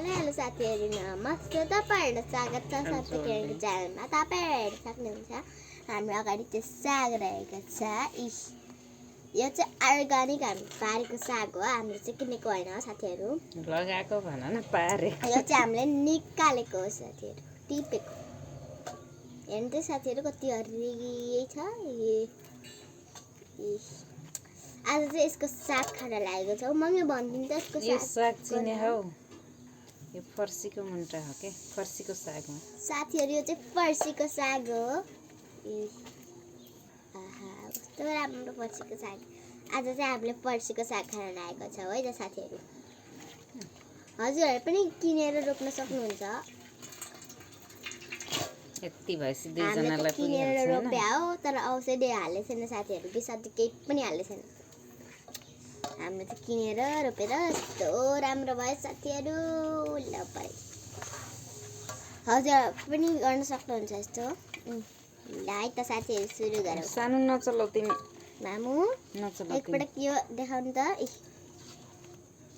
Hello साथीहरू नमस्ते, तपाईँहरू स्वागत छ सत्य किरणको च्यानलमा। तपाईँहरू हेर्न सक्नुहुन्छ हाम्रो अगाडि चाहिँ साग रहेको छ। यो चाहिँ अर्ग्यानिक हामी पारेको साग हो, हामीले चाहिँ किनेको होइन साथीहरू, लगाएको भन न पारे। यो चाहिँ हामीले निकालेको हो साथीहरू, टिपेको। हेर्नु त साथीहरू कति हरियो छ। आज चाहिँ यसको साग खान लागेको छ। मम्मी भनिदिनु त यसको साग चिने हौ, यो फर्सीको मुन्टा हो के, फर्सीको साग हो साथीहरू। यो चाहिँ फर्सीको साग हो। कस्तो राम्रो फर्सीको साग। आज चाहिँ हामीले फर्सीको साग खान लागेको छ है त साथीहरू। हजुरहरू पनि किनेर रोप्न सक्नुहुन्छ। यति भएपछि हामीले दुईजनालाई किनेर पुगिहाल्छ रोप्या हो, तर औषधि हालेको छैन साथीहरू, विषादी केही पनि हालेको छैन। हामीले चाहिँ किनेर रोपेर यस्तो राम्रो भयो साथीहरू। ल परे हजुर पनि गर्न सक्नुहुन्छ यस्तो। ल है त साथीहरू सुरु गरौँ। सानो नचलाउ तिमी, मामु नचलाउ एकपटक यो देखाउनु त।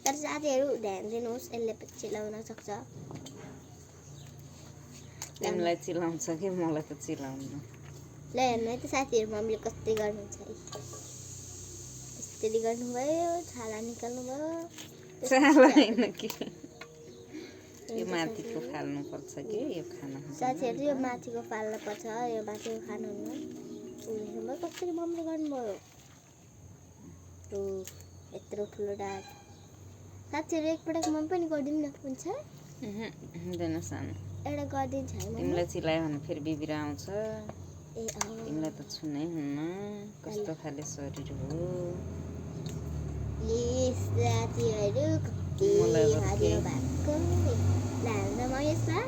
तर साथीहरू ध्यान दिनुहोस्, यसले चिलाउन सक्छ। तिमीलाई चिलाउँछ कि मलाई त चिलाउनु। ल हेर्नु है त साथीहरू, मम्मीले कस्तै गर्नुहुन्छ है। यसरी गर्नुभयो, छाला निकाल्नुभयो। छाला होइन कि यो माथिको फाल्नुपर्छ कि यो खाना साथीहरू यो माथिको फाल्नु पर्छ, यो माथिको खानुहुन्न। हेर्नुभयो कसरी मम्मीले गर्नुभयो। यत्रो ठुलो डाँट। साथीहरू एकपटक मम्मी पनि गरिदिनु न, हुन्छ? हुँदैन सानो, एउटा गरिदिन्छ है मम्मी। तिमीलाई चिलायो भने फेरि बिबिर आउँछ। ए तिमीलाई त छुनै हुन्न, कस्तो खाले शरीर हो। साथीहरू कति हरियो भएको। ल हाल्नु म यसमा।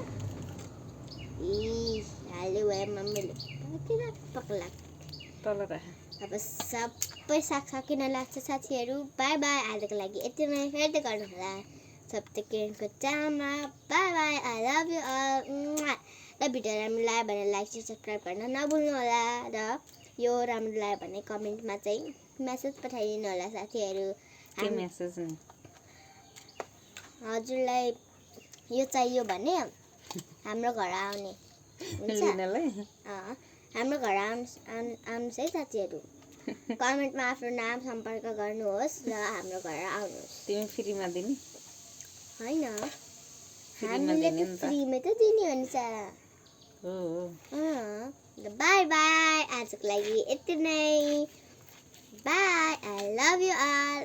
हाल्यो भयो मम्मीले, किन पक्ला तल राख। अब सबै साग सकिन लाग्छ साथीहरू। बाई बाई, आजको लागि यति नै। फेरि गर्नु होला सत्य किरणको च्यानलमा। Bye bye, I love you all. र भिडियो राम्रो लाग्यो भने लाइक सब्सक्राइब गर्न नभुल्नु होला। र यो राम्रो लाग्यो भने कमेन्टमा चाहिँ मेसेज पठाइदिनु होला साथीहरू। के मेसेज नि? हजुरलाई यो चाहियो भने हाम्रो घर आउने लिनलाई। हाम्रो घर आउनुहोस् है साथीहरू। कमेन्टमा आफ्नो नाम सम्पर्क गर्नुहोस् र हाम्रो घर आउनुहोस्। तिमी फ्रीमा दिने होइन, फ्रीमा हामीले दिने त नि त। फ्रीमै त दिने हो नि त। हो बाई बाई, आजको लागि यति नै। Bye, I love you all.